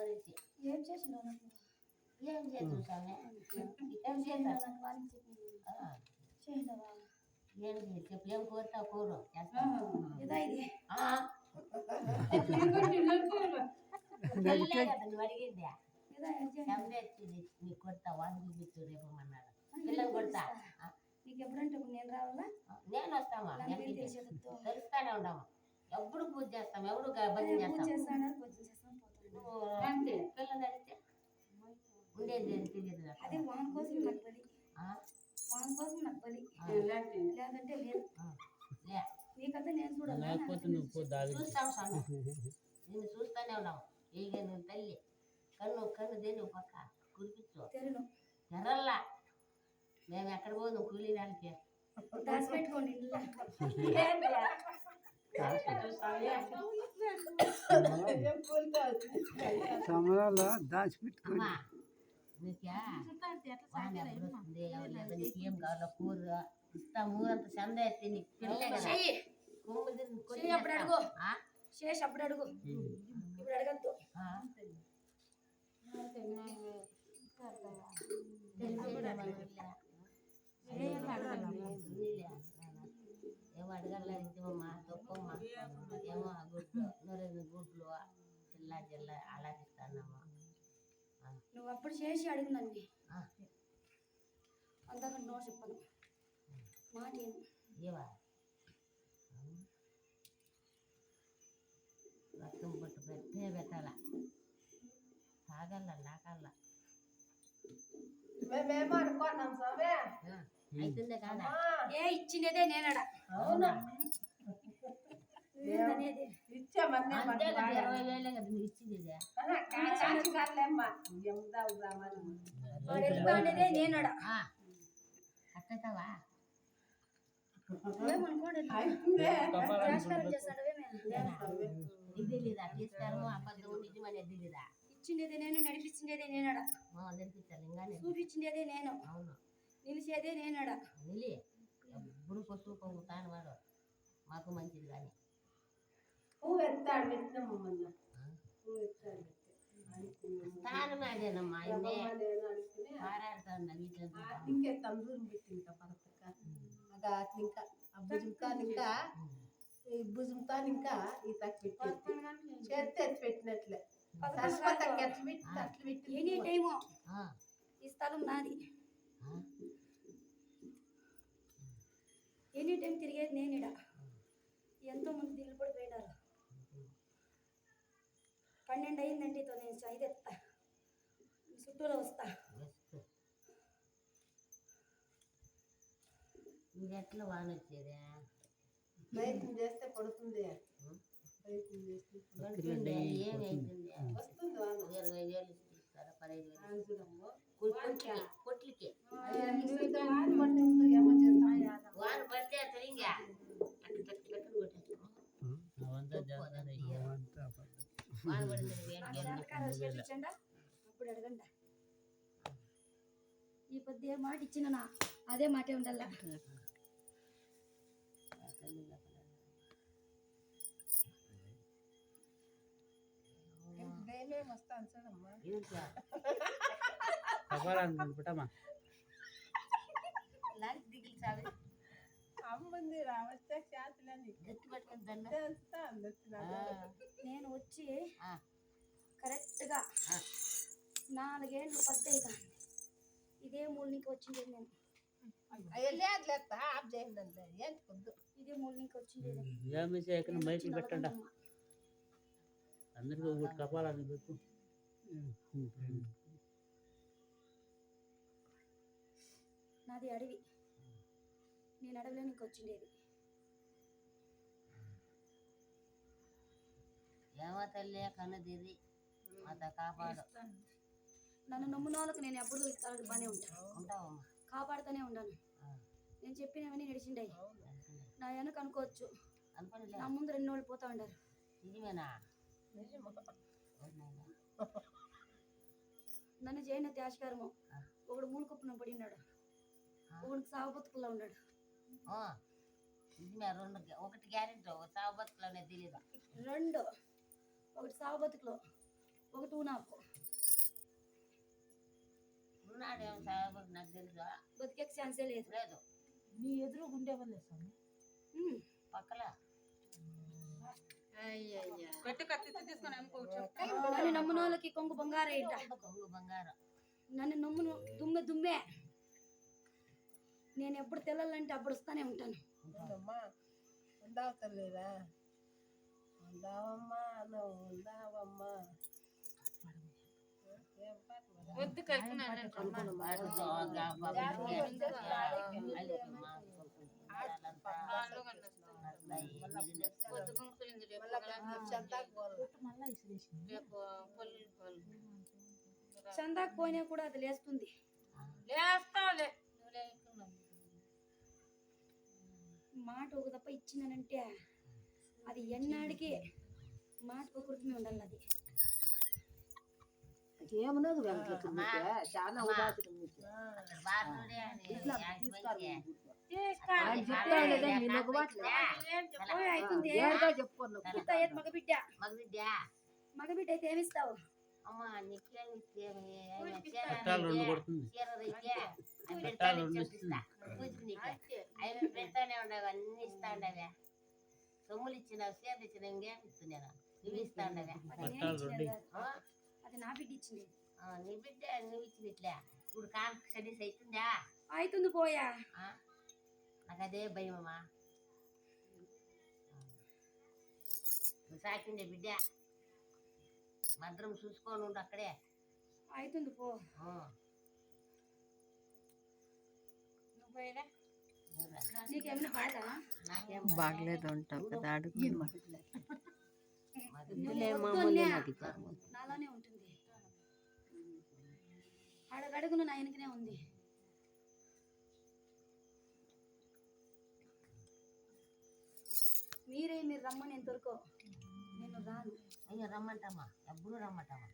ఎవరికి ఏం చేసినావు నాకు? ఏం చేద్దాం స్వామి ఏం చేసినావు నాకు? వాళ్ళకి చేసినావా? ఏం చెప్పు ఏం కోరుతావు కోరు ఇదా ఇది పెళ్ళే కదా నువ్వు అడిగింది ఇదా చంపేచ్చి నీకు కొడతా వాడిని చూపించు రేపు అన్నాడు పిల్లలు కొడతా నీకు ఎప్పుడంటే నేను రావాలా? నేను వస్తామా తెలుస్తానే ఉండము ఎప్పుడు పూజ చేస్తాం ఎవడు భజన చేస్తాం చేస్తాను పూజ చేస్తాను పోతాను పిల్లలు అడిగితే ఉండేది తెలియదు అదే వాని కోసం నాకు బలి వాని కోసం నాకు బలి లేదంటే లేదు నీకంతా నేను చూడాలి చూస్తాం స్వామి నిన్ను చూస్తానే ఉన్నాము ಈಗ నువ్వు తల్లి కన్ను దేని పక్క కురిపించు తెరల్లా మేము ఎక్కడ పోదు కూలీ దానికి దాచిపెట్టుకోండి సమరాల్లో దాచిపెట్టుకోండి ఏం కావాలో కూర ఇస్తాం ఊరంతా చంద ఎత్తి నీకు పిల్లలే కదా అప్పుడు అడుగు శేష్ అప్పుడు అడుగు ఇప్పుడు అడగద్దు ఏమో అడగలేమమ్మా తప్పమ్మా ఏమో గుడ్లు నూరెన్ని గుడ్లు జిల్లా జిల్లా అలాగిస్తానమ్మా నువ్వు అప్పుడు చేసి అడుగు నన్ను అంతకంటే నో చెప్పను మాట ఏవా రక్తం పట్టు పెట్టే పెట్టాల తాగల్ల నాకల్ల మేమేమో అనుకున్నాం స్వామి అవుతుందే కాదా ఏ ఇచ్చినదే నేనడా అవునా ఇచ్చామన్నా 20,000 కదా నువ్వు ఇచ్చింది వాడు నేనడా కట్టేతావా ఏమనుకోండి తెలీదా తీసుకెళ్ళము అబద్ధం నిజమనే తెలీదా ఇచ్చిండేదే నేను నడిపించిండేదే నేనడా నడిపించాలి ఇంకా చూపించిండేదే నేను అవును నిలిచేదే నేనడా నిలి ఎప్పుడు పశువు పొంగుతాను వాడు మాకు మంచిది కానీ పువ్వు ఎత్తాడు పెట్టినమ్మ మళ్ళీ పువ్వు ఎత్తాడు స్థానం అదేనమ్మా ఆయన్నే పారాడుతాను ఇంకెత్తాం దూరం పెట్టి ఇంకా పరపక్క అదా ఇంకా ఆ భుజంతాను ఇంకా ఈ భుజంతాను ఇంకా ఈ తక్కి పెట్టి చేస్తే పెట్టినట్లే సరస్వతి అట్లా పెట్టి అట్లా పెట్టి ఎనీ టైము ఈ స్థలం నాది ఎనీ టైం తిరిగేది నేనిడ ఎంతో మంది దిగులు పడిపోయినారు 12 అయిందంటే ఇతో నేను 5 ఎత్తా చుట్టూరా వస్తా ఇంకెట్లా వాన వచ్చేదే ప్రయత్నం చేస్తే పడుతుంది ఏమైతుంది వస్తుంది వాన 20,000 ఇస్తారా 15,000 కొట్లికి వాన పడితే తెలియగా వాన పడింది అప్పుడు అడగండి ఈ పొద్దు ఏ మాట ఇచ్చిన అదే మాటే ఉండాల వస్తాను చూడమ్మా దిగిలి చాలు అమ్మంది రావచ్చా చేతులని గట్టి పట్టుకుని నేను వచ్చి కరెక్ట్గా 4 ఏళ్ళు 10 అవుతాను ఇదే మూలనికి వచ్చింది నేను ఆఫ్ చేయండి ఏంటి పొద్దు ఇదే మూలనికి వచ్చింది మైకులు పెట్టండి అందరికీ ఒకటి కపాలని పెట్టు నాది అడవి నేను అడవిలో నీకు వచ్చిండేది ఏమో తల్లి కన్ను తిరిగి మాత కాపాడు నన్ను నమ్మున వాళ్ళకి నేను ఎప్పుడు బాగానే ఉంటాను కాపాడుతూనే ఉన్నాను నేను చెప్పినవన్నీ నడిచిండాయి నా వెనక అనుకోవచ్చు నా ముందు 2 రోజులు పోతా ఉండారు నిజమేనా నన్ను చేయన త్యాశకారము ఒకడు మూలకొప్పున పడినాడు ఒకడికి సాగు బతుకుల్లో ఉన్నాడు నిజమే ఒకటి గ్యారెంటీ సాగు బతుకులోనే తెలియదు 2 ఒకటి సాగు బతుకులో ఒకటి నాకు ఉన్నాడేమో సాగు నాకు తెలుసా బతికే ఛాన్సే లేదు. లేదు నీ ఎదురు గుండె వల్లే స్వామి ఉమ్. పక్కల పెట్టి కత్తి తీసుకొని అమ్ముకోవచ్చు. నన్ను నమ్మిన వాళ్ళకి కొంగు బంగారం ఇట్ట. కొంగు బంగారం నన్ను నమ్మును దుమ్మే నేను ఎప్పుడు తెల్లాలంటే అప్పుడు వస్తానే ఉంటాను. అమ్మా ఉందావు తల్లిరా ఉందావమ్మా నువ్వు ఉందావమ్మా వద్దు చందాకు పోయినా కూడా అది లేస్తుంది. లేస్తావులే. మాట ఒక తప్ప ఇచ్చిందనంటే అది ఎన్నాడికి మాట ప్రకృతి ఉండాలి. అది ఏమన్నది చాలా మగబిడ్డ మగబిడ్డ అయితే ఏమిస్తావు? అమ్మా పట్టాలు రెండు కొడుతుంది. పెడతానే ఉండవు అన్ని ఇస్తా ఉండవే సొమ్ములు ఇచ్చినావు సేద ఇచ్చిన ఇంకేం ఇస్తున్నాను నువ్వు ఇస్తా ఉండవే అది నా బిడ్డ ఇచ్చింది. నీ బిడ్డ నువ్వు ఇచ్చిన ఇట్లా ఇప్పుడు కాలు స్టడీస్ అవుతుందా? అవుతుంది పోయా. నాకు అదే భయం అమ్మా నువ్వు సాకిండే బిడ్డ భద్రం చూసుకొని ఉండు అక్కడే. అవుతుంది పో. నీకేమైనా బాధ? నాకేం బాగలేదు అంటావు కదా అడుగు. నాలోనే ఉంటుంది. అడుగడుగును నా వెనకనే ఉంది. మీరు రమ్మని ఎంతవరకు నేను రాను. అయ్యో రమ్మంటామా ఎప్పుడు రమ్మంటామా